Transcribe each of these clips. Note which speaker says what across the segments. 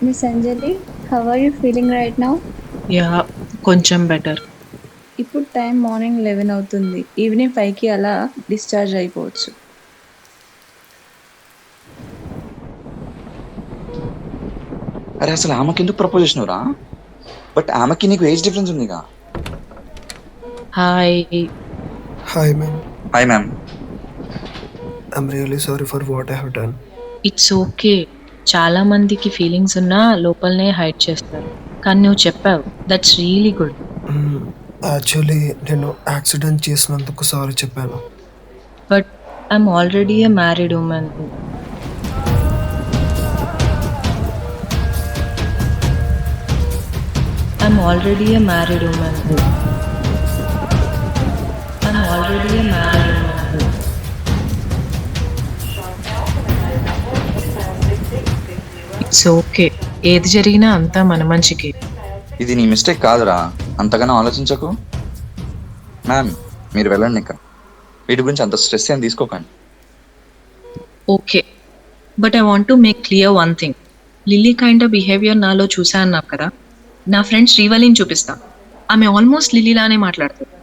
Speaker 1: Miss Anjali, how are you feeling right now?
Speaker 2: Yeah! కొంచెం better.
Speaker 1: ఇప్పుడు time morning 11 అవుతుంది. Evening 5కి అలా డిశ్చార్జ్ అయిపోవచ్చు.
Speaker 3: అరే అసలు ఆమెకెందుకు ప్రపోజ్ చేసినవురా? బట్ ఆమెకి నీకు ఏజ్ డిఫరెన్స్ ఉందిగా.
Speaker 2: Hi.
Speaker 4: Hi, ma'am.
Speaker 3: Hi ma'am.
Speaker 4: I'm really sorry for what I have done.
Speaker 2: It's okay. చాలా మందికి ఫీలింగ్స్ ఉన్నా లోపలనే హైడ్ చేస్తారు. కానీ నువ్వు చెప్పావు. That's really good.
Speaker 4: యాక్చువల్లీ నేను యాక్సిడెంట్ చేసినందుకు సారీ చెప్పాను.
Speaker 2: But I'm already a married woman. I'm already a married woman. I'm already a married woman. It's okay. ఏది జరిగినా అంతా మన మంచికే.
Speaker 3: ఇది నీ మిస్టేక్ కాదురా, అంతగానో ఆలోచించకు. మ్యామ్ మీరు వెళ్ళండి ఇక. వీటి గురించి అంత స్ట్రెస్ ఏం తీసుకోకండి.
Speaker 2: Okay. But I want to make clear one thing. Lily kind of behaviour నాలో చూసా అన్నావు కదా. నా ఫ్రెండ్ శ్రీవల్లిని చూపిస్తా. ఆమె ఆల్మోస్ట్ లిల్లీలానే మాట్లాడుతుంది.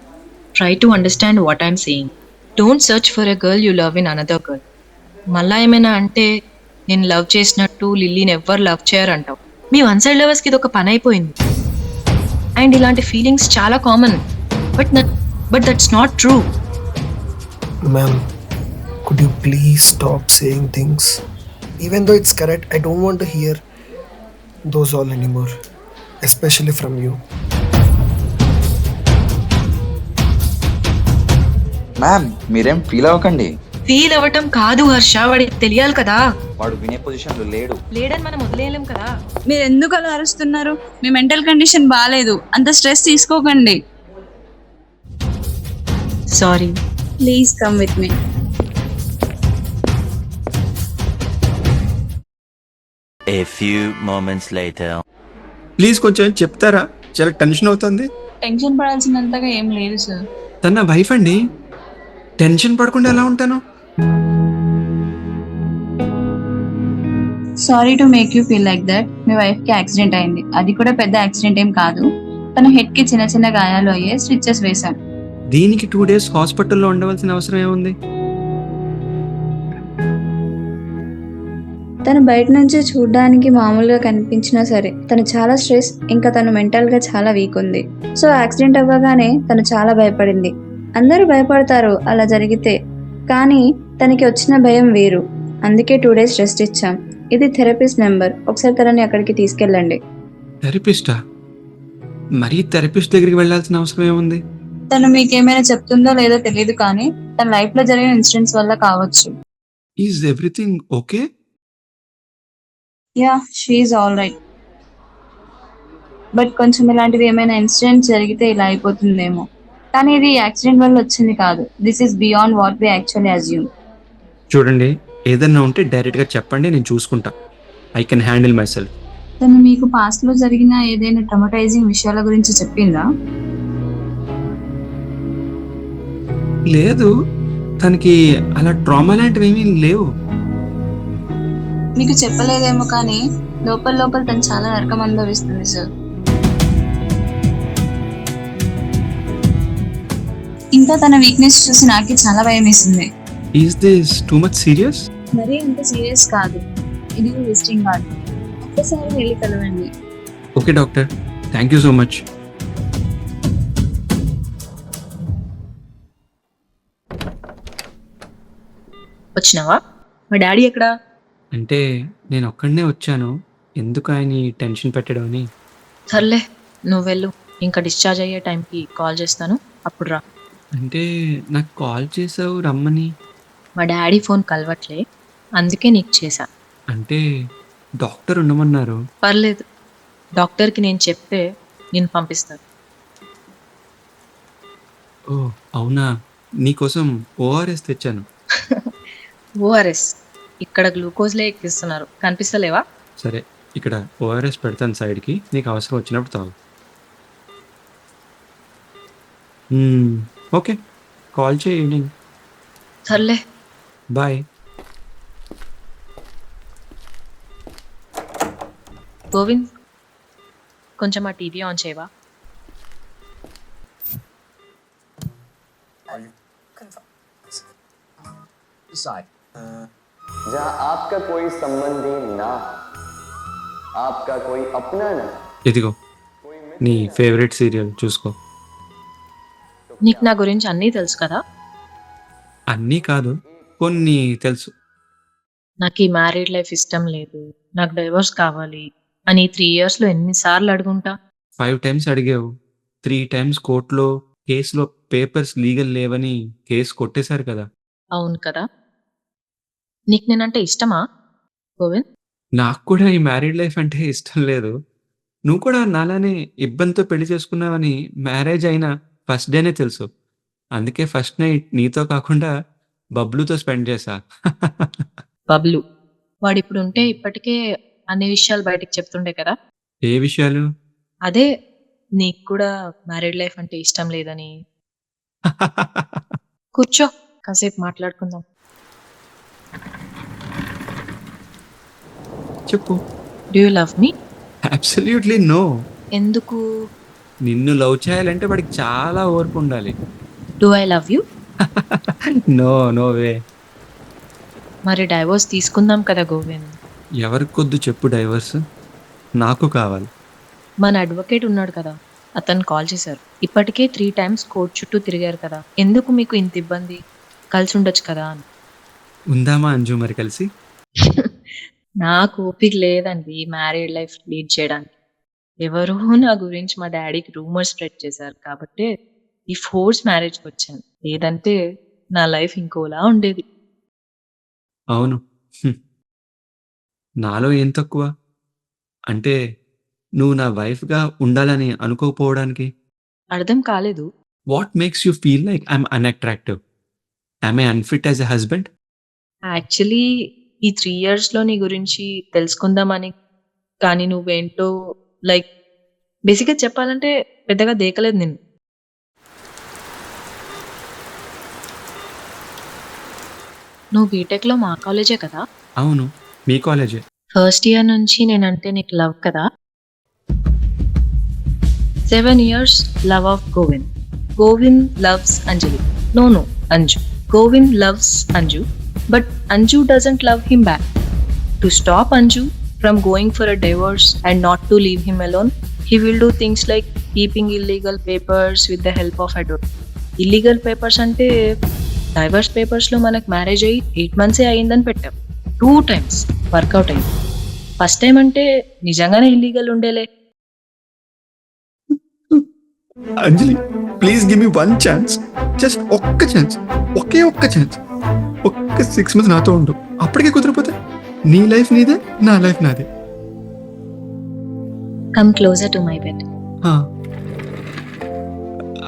Speaker 2: Try to understand what I'm saying. Don't search for a girl you love in another girl. మళ్ళా ఏమైనా అంటే నేను లవ్ చేసినట్టు లిల్లీని ఎవ్వరు లవ్ చేయరంటావు. మీ వన్ సైడ్ లవర్స్కి ఇది ఒక పని అయిపోయింది. అండ్ ఇలాంటి ఫీలింగ్స్ చాలా common. But that's not true.
Speaker 4: Ma'am, could you please stop saying things? Even though it's correct, I don't want to hear those all anymore, especially from you.
Speaker 3: Ma'am మీరేం feel అవ్వకండి.
Speaker 2: Feel అవ్వటం కాదు హర్ష, వాడికి తెలియాలి కదా.
Speaker 3: వాడు వినే పొజిషన్లో లేడు.
Speaker 2: లేడని మనం వదిలేయలేం కదా.
Speaker 1: మీరు ఎందుకు అలా అరుస్తున్నారు? మీ మెంటల్ కండిషన్ బాగాలేదు. అంత స్ట్రెస్ తీసుకోకండి.
Speaker 2: Sorry.
Speaker 1: Please come with me.
Speaker 5: A few moments later.
Speaker 6: Please కొంచెం చెప్తారా? చాలా టెన్షన్ అవుతుంది.
Speaker 1: టెన్షన్ పడాల్సినంతగా ఏం లేదు సార్.
Speaker 6: తన నా వైఫ్ అండి. టెన్షన్ పడకుండా ఎలా ఉంటాను?
Speaker 1: Sorry to make you feel like that. Me wife కి యాక్సిడెంట్ అయింది. అది కూడా పెద్ద యాక్సిడెంట్ ఏం కాదు. తన హెడ్ కి చిన్న చిన్న గాయాలు అయ్యే స్టిచెస్ వేశాం.
Speaker 6: దీనికి 2 days హాస్పిటల్లో ఉండవలసిన అవసరం ఏముంది?
Speaker 1: తను బయట నుంచి చూడడానికి మామూలుగా కనిపించినా సరే తను చాలా స్ట్రెస్, ఇంకా తను మెంటల్ గా చాలా వీక్ ఉంది. సో యాక్సిడెంట్ అవ్వగానే తను చాలా భయపడింది. అందరూ భయపడతారు అలా జరిగితే, కానీ తనకి వచ్చిన భయం వేరు. అందుకే 2 days రెస్ట్ ఇచ్చాం. ఇది థెరపిస్ట్ నెంబర్. ఒకసారి తనని అక్కడికి తీసుకెళ్ళండి.
Speaker 6: థెరపిస్టా? మరీ థెరపిస్ట్ దగ్గరికి వెళ్ళాల్సిన అవసరం ఏముంది?
Speaker 1: తను మీకేమైనా చెప్తుందో లేదో తెలియదు, కానీ తన లైఫ్ లో జరిగిన ఇన్సిడెంట్స్ వల్ల కావచ్చు.
Speaker 6: Is everything okay?
Speaker 1: Yeah, she's all right. But కొంచెం ఇలాంటివి ఏమైనా ఇన్సిడెంట్స్ జరిగితే ఇలా అయిపోతుందేమో. కానీ ఇది యాక్సిడెంట్ వల్ల వచ్చింది కాదు. This is beyond what we actually assume.
Speaker 6: చూడండి, ఏదన్నా ఉంటే డైరెక్ట్గా చెప్పండి, నేను చూసుకుంటా. I can handle myself.
Speaker 1: తను మీకు పాస్ట్ లో జరిగిన ఏదైనా ట్రమటైజింగ్ విషయాల గురించి చెప్పిందా?
Speaker 6: లేదు, తనకి అలా ట్రామా లాంటివి ఏమీ లేవు.
Speaker 1: మీకు చెప్పలేదేమో, కానీ లోపల లోపల తను చాలా నరకం అనుభవిస్తుంది సార్. ఇంకా తన వీక్నెస్ చూసి నాకే చాలా భయం వేసింది.
Speaker 6: Is this too much serious?
Speaker 1: మరీ అంత సీరియస్ కాదు. ఇది విజిటింగ్ కార్డ్. ఒక్కసారి వెళ్ళి కలవండి.
Speaker 6: Okay doctor, thank you so much.
Speaker 2: వచ్చినావా? మా డాడీ ఎక్కడా?
Speaker 6: అంటే నేను ఒక్కడనే వచ్చాను, ఎందుకు ఆయన టెన్షన్ పెట్టడం అని.
Speaker 2: సర్లే, నువ్వు వెళ్ళు. ఇంకా డిశ్చార్జ్ అయ్యే టైంకి కాల్ చేస్తాను, అప్పుడు రా.
Speaker 6: అంటే నాకు కాల్ చేసావు రమ్మని.
Speaker 2: మా డాడీ ఫోన్ కలవట్లే, అందుకే నీకు చేశా.
Speaker 6: అంటే డాక్టర్ ఉండమన్నారు.
Speaker 2: పర్లేదు, డాక్టర్కి నేను చెప్తే నేను పంపిస్తాను.
Speaker 6: ఓ అవునా, నీకోసం ఓఆర్ఎస్ తెచ్చాను.
Speaker 2: ఓఆర్ఎస్? ఇక్కడ గ్లూకోజ్లే ఎక్కిస్తున్నారు, కనిపిస్తలేవా?
Speaker 6: సరే, ఇక్కడ ఓఆర్ఎస్ పెడతాను సైడ్కి, నీకు అవసరం వచ్చినప్పుడు తాగు. ఓకే, కాల్ చేయి ఈవినింగ్.
Speaker 2: సర్లే,
Speaker 6: బాయ్.
Speaker 2: గోవింద్, కొంచెం ఆ టీవీ ఆన్ చేయవా?
Speaker 7: जहाँ आपका कोई संबंधी ना आपका कोई अपना ना
Speaker 6: ఇదిగో నీ ఫేవరెట్ సీరియల్ చూసుకో.
Speaker 2: నీకు నా గురించి అన్నీ తెలుసు కదా.
Speaker 6: అన్నీ కాదు, కొన్ని తెలుసు.
Speaker 2: నాకు ఈ మ్యారీడ్ లైఫ్ ఇష్టం లేదు, నాకు డైవర్స్ కావాలి అని 3 ఇయర్స్లో ఎన్నిసార్లు అడుగుంటా.
Speaker 6: 5 టైమ్స్ అడిగావు. 3 టైమ్స్ కోర్టులో కేసులో పేపర్స్ లీగల్ లేవని కేసు కొట్టేశారు కదా.
Speaker 2: అవును కదా. నీకు నేనంటే ఇష్టమా గోవింద్?
Speaker 6: నాకు కూడా ఈ మ్యారీడ్ లైఫ్ అంటే ఇష్టం లేదు. నువ్వు కూడా నాలానే ఇబ్బందితో పెళ్లి చేసుకున్నావని మ్యారేజ్ అయిన ఫస్ట్ డేనే తెలుసు. అందుకే ఫస్ట్ నైట్ నీతో కాకుండా బబ్లుతో స్పెండ్ చేశా.
Speaker 2: బబ్లు వాడు ఇప్పుడు ఉంటే ఇప్పటికే అన్ని విషయాలు బయటకు చెప్తుండే కదా.
Speaker 6: ఏ విషయాలు?
Speaker 2: అదే నీకు కూడా మ్యారీడ్ లైఫ్ అంటే ఇష్టం లేదని. కూర్చో, కాసేపు మాట్లాడుకుందాం.
Speaker 6: చెప్పు.
Speaker 2: Do you love me?
Speaker 6: Absolutely no.
Speaker 2: ఎందుకు?
Speaker 6: నిన్ను లవ్ చేయాలంటే వాడికి చాలా ఓర్పు ఉండాలి.
Speaker 2: Do I love you?
Speaker 6: No, no way.
Speaker 2: మరి డైవోర్స్ తీసుకుందాం కదా గోవింద్.
Speaker 6: ఎవరికొద్దు చెప్పు డైవర్స్? నాకు కావాలి.
Speaker 2: మన అడ్వకేట్ ఉన్నాడు కదా, అతను కాల్ చేశారు. ఇప్పటికే 3 టైమ్స్ కోర్టు చుట్టూ తిరిగారు కదా, ఎందుకు మీకు ఇంత ఇబ్బంది? కలిసి ఉండొచ్చు కదా అని.
Speaker 6: ఉందామా అంజు మరి కలిసి?
Speaker 2: నాకు ఓపిక లేదండి మ్యారీడ్ లైఫ్ లీడ్ చేయడానికి. ఎవరో నా గురించి మా డాడీకి రూమర్ స్ప్రెడ్ చేశారు కాబట్టి ఈ ఫోర్స్ మ్యారేజ్కి వచ్చాను. లేదంటే నా లైఫ్ ఇంకోలా ఉండేది.
Speaker 6: అవును. హ్మ్. నాలో ఏం తక్కువ? అంటే నువ్వు నా వైఫ్‌గా ఉండాలని అనుకోకపోవడానికి?
Speaker 2: అర్థం కాలేదు.
Speaker 6: What makes you feel like I'm unattractive? Am I unfit as a husband?
Speaker 2: Actually ఈ 3 ఇయర్స్లో నీ గురించి తెలుసుకుందామని, కానీ నువ్వేంటో లైక్ బేసిక్గా చెప్పాలంటే పెద్దగా దేకలేదు నిన్ను. నువ్వు బీటెక్లో మా కాలేజే కదా.
Speaker 6: అవును, మీ కాలేజే.
Speaker 2: ఫస్ట్ ఇయర్ నుంచి నేనంటే నీకు లవ్ కదా. 7 years love of Govind. Govind loves Anjali. No no, Anju. Govind loves Anju, but Anju doesn't love him back. To stop Anju from going for a divorce and not to leave him alone, he will do things like keeping illegal papers with the help of advocate. Illegal papers అంటే divorce పేపర్స్లో మనకు marriage అయ్యి 8 months అయ్యిందని పెట్టాం. 2 times work out అయ్యింది. First time అంటే నిజంగానే illegal ఉండేలే.
Speaker 6: Anjali, please give me one chance. Just ఒక్క ఛాన్స్, ఒకే ఒక్క ఛాన్స్. ఒక్క 6 months నాతో ఉండు. అప్పటికే కుదిరిపోతే నీ లైఫ్ నీదే, నా లైఫ్ నాదే.
Speaker 2: Come closer to my bed.
Speaker 6: ఆ.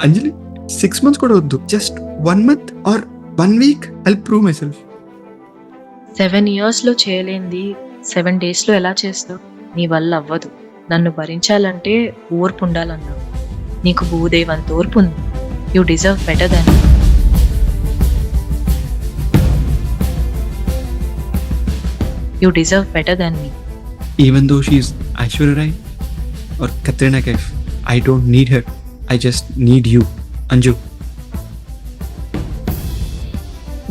Speaker 6: అంజలి, 6 months కూడా వద్దు. Just 1 month or 1 week I'll prove myself.
Speaker 2: 7 ఇయర్స్లో చేయలేంది 7 daysలో ఎలా చేస్తావు? నీ వల్ల అవ్వదు. నన్ను భరించాలంటే ఓర్పు ఉండాలన్నావు. నీకు భూదేవంత ఓర్పు ఉంది. You deserve better than. You deserve better than me.
Speaker 6: Even though she's Aishwarya Rai or Katrina Kaif, I don't need her. I just need you, Anju.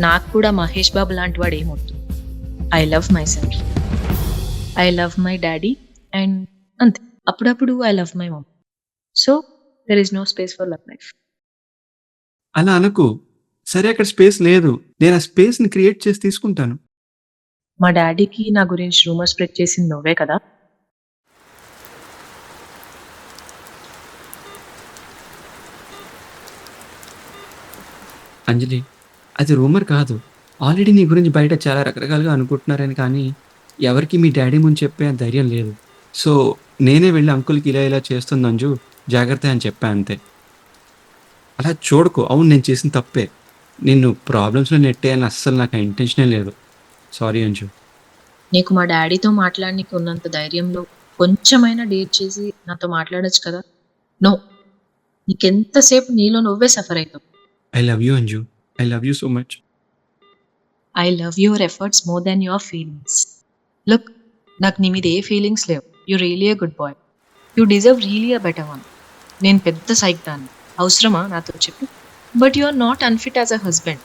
Speaker 2: నాకు కూడా మహేష్ బాబు లాంటి వాడు ఏమొద్దు. I love myself. I love my daddy and అంతే. అప్పుడప్పుడు I love my mom. So there is no space for love life.
Speaker 6: అలా అనకు. సరే, అక్కడ స్పేస్ లేదు. నేను ఆ స్పేస్ని క్రియేట్ చేసి తీసుకుంటాను.
Speaker 2: మా డాడీకి నా గురించి రూమర్ స్ప్రెడ్ చేసింది నువ్వే కదా.
Speaker 6: అంజలి, అది రూమర్ కాదు. ఆల్రెడీ నీ గురించి బయట చాలా రకరకాలుగా అనుకుంటున్నారని, కానీ ఎవరికి మీ డాడీ ముందు చెప్పే ధైర్యం లేదు. సో నేనే వెళ్ళి అంకుల్కి ఇలా ఇలా చేస్తుంది అంజు, జాగ్రత్త అని చెప్పా అంతే. అలా చూడకు. అవును, నేను చేసిన తప్పే. నిన్ను ప్రాబ్లమ్స్లో నెట్టేయాలని అస్సలు నాకు ఇంటెన్షనే లేదు. సారీ అంజు.
Speaker 2: నీకు మా డాడీతో మాట్లాడడానికి ఉన్నంత ధైర్యంలో కొంచెమైనా డేట్ చేసి నాతో మాట్లాడొచ్చు కదా. నో, నీకెంతసేపు నీలో నువ్వే సఫర్ అవుతావు.
Speaker 6: I love you Anju. I love you so much.
Speaker 2: I love your efforts more than your feelings. Look, నాకు నీ మీద ఏ ఫీలింగ్స్ లేవు. You really a good boy. You deserve really a better one. నేను పెద్ద సైక్దాన్ని, అవసరమా నాతో చెప్పు? But you are not unfit as a husband.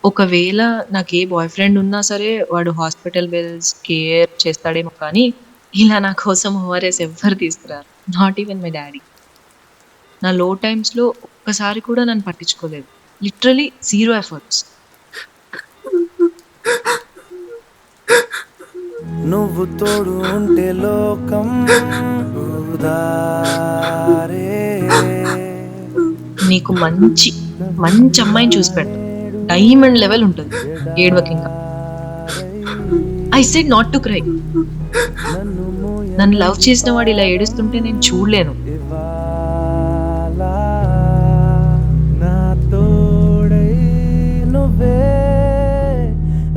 Speaker 2: ఒకవేళ నాకు ఏ బాయ్ ఫ్రెండ్ ఉన్నా సరే వాడు హాస్పిటల్ బిల్స్ కేర్ చేస్తాడేమో కానీ ఇలా నా కోసం ఓఆర్ఎస్ ఎవ్వరు తీసుకురారు. Not even my daddy. నా లో టైమ్స్లో ఒక్కసారి కూడా నన్ను పట్టించుకోలేదు. Literally zero efforts.
Speaker 8: నువ్వు తోడు ఉంటే లోకం ఉదారే.
Speaker 2: నీకు మంచి మంచి అమ్మాయిని చూసి పెడతా. డైమండ్ లెవెల్ ఉంటుంది. ఏడవకి ఇంకా. I said not to cry. నన్ను లవ్ చేసిన వాడు ఇలా ఏడుస్తుంటే నేను చూడలేను.
Speaker 8: నా తోడై నువ్వే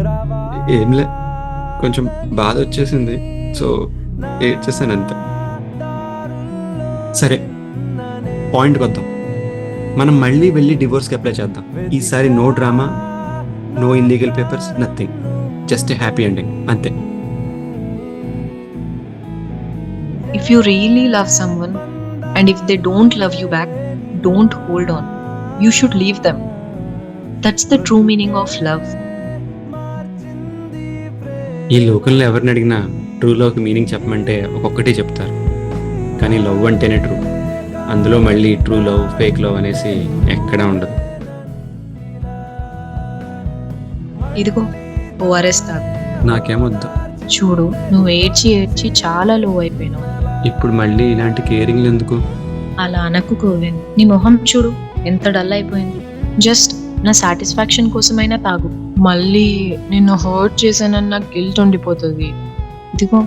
Speaker 8: రావా.
Speaker 6: ఏంలే, కొంచెం బాధ వచ్చేసింది, సో ఏడ్చేసాను అంతే. సరే, పాయింట్కి వద్దాం. మనం మళ్ళీ వెళ్ళి డివోర్స్కి అప్లై చేద్దాం. ఈసారి no drama, no illegal papers, nothing. Just happy ending అంతే.
Speaker 2: If you really love someone and if they don't love you back, don't hold on. You should leave them. That's the true meaning of love.
Speaker 6: ఈ లోకల్లో ఎవరిని అడిగినా true లవ్కి meaning చెప్పమంటే ఒక్కొక్కటి చెప్తారు, కానీ లవ్ అంటేనే ట్రూ. అందులో మళ్ళీ ట్రూ లవ్, ఫేక్ లవ్ అనేసి ఎక్కడా ఉండదు.
Speaker 2: ఇదిగో ఓఆర్ఎస్ తాగు.
Speaker 6: నాకేమొద్దు.
Speaker 2: చూడు, నువ్వు ఏడ్చి ఏడ్చి చాలా లో అయిపోయినావు.
Speaker 6: ఇప్పుడు మళ్ళీ ఇలాంటి కేరింగ్లు ఎందుకు?
Speaker 2: అలా అనకు కోవింద్. నీ మొహం చూడు ఎంత డల్ అయిపోయింది. జస్ట్ నా సాటిస్ఫాక్షన్ కోసమైనా తాగు. మళ్ళీ నిన్ను హర్ట్ చేశానన్న గిల్ట్ ఉండిపోతుంది. ఇదిగో.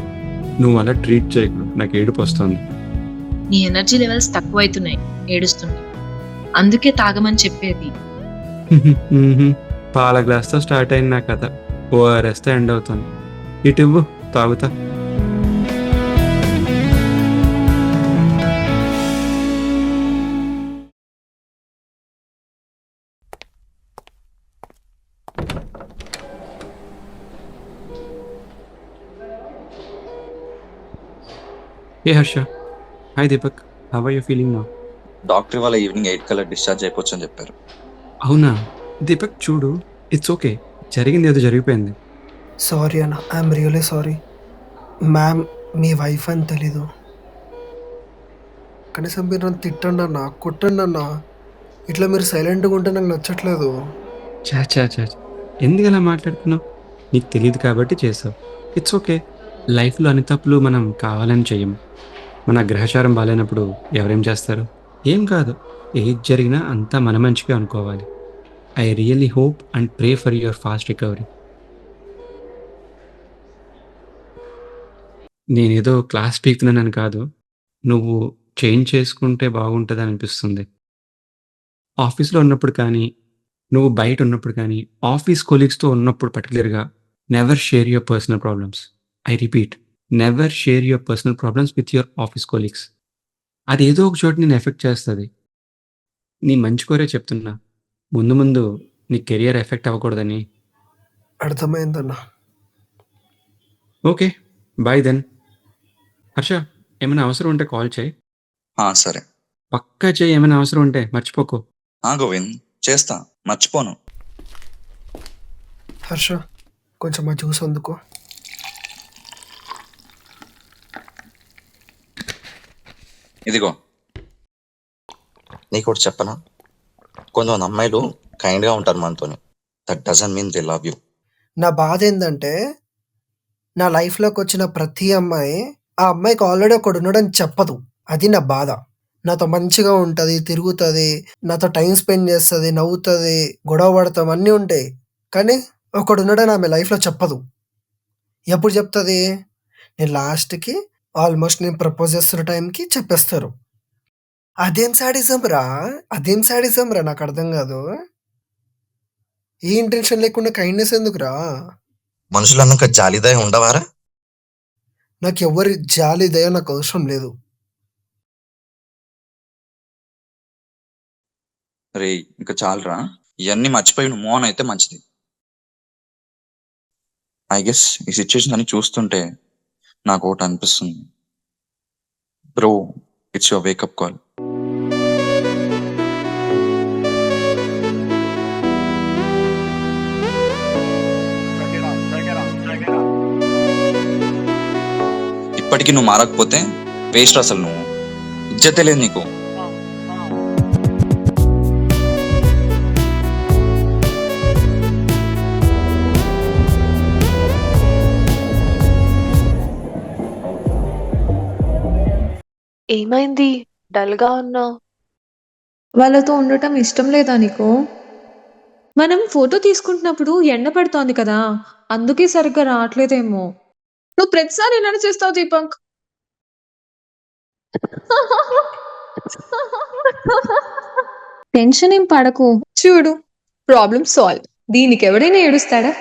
Speaker 6: నువ్వు అలా ట్రీట్ చేయకు, నాకు ఏడుపు వస్తుంది.
Speaker 2: నీ ఎనర్జీ లెవెల్స్ తక్కువ అవుతున్నాయి ఏడుస్తున్నాయి. అందుకే తాగమని చెప్పేది.
Speaker 6: పాల గ్లాస్తో స్టార్ట్ అయిన నా కథ ఓఆర్ఎస్తో ఎండ్ అవుతుంది. ఇటు ఇవ్వు, తాగుతా. ఏ Harsha, hi Deepak, how are you feeling now?
Speaker 3: Doctor వాళ్ళ ఈవినింగ్ 8 కల్లా డిశ్చార్జ్ అయిపోవచ్చు అని చెప్పారు.
Speaker 6: అవునా? దీపక్ చూడు, ఇట్స్ ఓకే, జరిగింది ఏదో జరిగిపోయింది.
Speaker 4: సారీ అన్న, I'm really sorry. Ma'am me wife అని తెలీదు. కనీసం మీరు నన్ను తిట్టండి అన్న, కొట్టండి అన్న. ఇట్లా మీరు సైలెంట్గా ఉంటే నాకు నచ్చట్లేదు.
Speaker 6: చా చా చా చా. ఎందుకు అలా మాట్లాడుతున్నావు? నీకు తెలియదు కాబట్టి చేసావు. It's okay. లైఫ్లో అన్ని తప్పులు మనం కావాలని చెయ్యము. మన గ్రహచారం బాగాలేనప్పుడు ఎవరేం చేస్తారు? ఏం కాదు, ఏది జరిగినా అంతా మన మంచిగా అనుకోవాలి. I really hope and pray for your fast recovery. నేనేదో క్లాస్ పీకుతున్నానని కాదు, నువ్వు చేంజ్ చేసుకుంటే బాగుంటుంది అనిపిస్తుంది. ఆఫీస్లో ఉన్నప్పుడు కానీ, నువ్వు బయట ఉన్నప్పుడు కానీ, ఆఫీస్ కొలీగ్స్తో ఉన్నప్పుడు పర్టికులర్గా never share your personal problems. I repeat, never share your personal problems with your office colleagues. అది ఏదో ఒక చోట నేను ఎఫెక్ట్ చేస్తుంది. నీ మంచి కోరే చెప్తున్నా, ముందు ముందు నీ కెరియర్ ఎఫెక్ట్ అవ్వకూడదని.
Speaker 4: అర్థమైందన్న.
Speaker 6: Okay, bye then. హర్ష, ఏమైనా అవసరం ఉంటే కాల్ చేయి.
Speaker 3: సరే.
Speaker 6: పక్కా చేయి, ఏమైనా అవసరం ఉంటే మర్చిపోకు.
Speaker 3: గోవింద్, చేస్తా, మర్చిపోను.
Speaker 4: హర్ష, కొంచెం ఆ జ్యూస్ అందుకో.
Speaker 3: ఇదిగో. నీకు ఒకటి చెప్పనా? కొంతమంది అమ్మాయిలు కైండ్గా ఉంటారు మనతోని. That doesn't mean they love you.
Speaker 4: నా బాధ ఏంటంటే, నా లైఫ్లోకి వచ్చిన ప్రతి అమ్మాయి ఆ అమ్మాయికి ఆల్రెడీ ఒకడు ఉన్నాడని చెప్పదు. అది నా బాధ. నాతో మంచిగా ఉంటుంది, తిరుగుతుంది, నాతో టైం స్పెండ్ చేస్తుంది, నవ్వుతుంది, గొడవ పడతాం, అన్నీ ఉంటాయి. కానీ ఒకడు ఉన్నాడని ఆమె లైఫ్లో చెప్పదు. ఎప్పుడు చెప్తుంది? నేను లాస్ట్కి ఆల్మోస్ట్ నేను ప్రపోజ్ చేస్తున్న టైంకి చెప్పేస్తారు. అదేం సాడిజం రా, అదేం సాడిజం రా, నాకు అర్థం కాదు. ఏ ఇంటెన్షన్ లేకుండా కైండ్నెస్ ఎందుకురా?
Speaker 3: మనుషులు అన్నాక జాలిదయ ఉండవారా?
Speaker 4: నాకు ఎవరి జాలి దయ నాకు అవసరం లేదు.
Speaker 3: రే, ఇంకా చాలరా, ఇవన్నీ మర్చిపోయి నువ్వు మోన్ అయితే మంచిది. ఐ గెస్ ఈ సిచ్యువేషన్ అని చూస్తుంటే నాకు ఒకటి అనిపిస్తుంది. Bro, it's your wake up call. ఇప్పటికీ నువ్వు మారకపోతే వేస్ట్ అసలు. నువ్వు ఇజ్జతే లేదు నీకు.
Speaker 9: ఏమైంది డల్గా ఉన్నావు?
Speaker 10: వాళ్ళతో ఉండటం ఇష్టం లేదా నీకు? మనం ఫోటో తీసుకుంటున్నప్పుడు ఎండ పడుతోంది కదా, అందుకే సరిగ్గా రావట్లేదేమో. నువ్వు ప్రతిసారి ఇలానే చేస్తావు దీపంక్. టెన్షన్ ఏం పడకు, చూడు ప్రాబ్లం సాల్వ్. దీనికి ఎవడైనా ఏడుస్తాడా?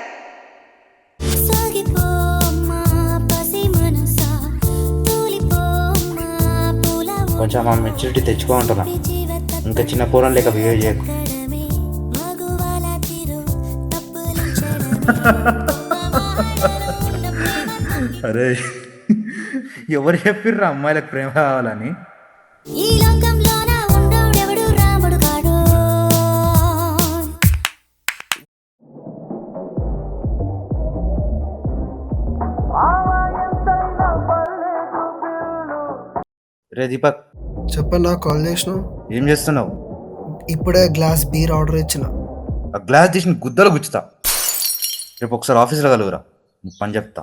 Speaker 11: కొంచెం ఆ మెచ్యూరిటీ తెచ్చుకో ఉంటున్నా. ఇంకా చిన్న పూరం లేక బిహేవ్ చేయకు.
Speaker 12: అరే, ఎవరు చెప్పిర్రా అమ్మాయిలకు ప్రేమ కావాలని?
Speaker 11: రే దీపక్,
Speaker 4: చెప్పన్నా కాల్ చేసినావు?
Speaker 11: ఏం చేస్తున్నావు?
Speaker 4: ఇప్పుడే గ్లాస్ బీర్ ఆర్డర్ ఇచ్చిన.
Speaker 11: ఆ గ్లాస్ తీసిన గుద్దలు గుచ్చుతా. రేపు ఒకసారి ఆఫీస్లో కలుగురా, పని చెప్తా.